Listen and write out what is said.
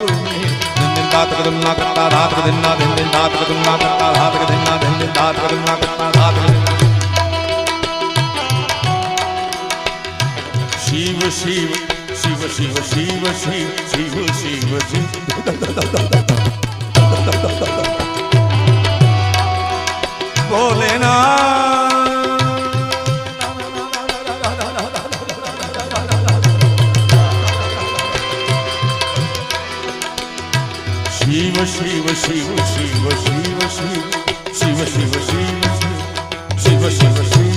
दात कदमना करता धात कदमना दिन दिन दात कदमना करता धात कदमना दिन दिन दात कदमना करता धात शिव शिव शिव शिव शिव शिव शिव शिव शिव भोलेनाथ शिव शिव शिव शिव शिव शिव शिव शिव शिव शिव शिव शिव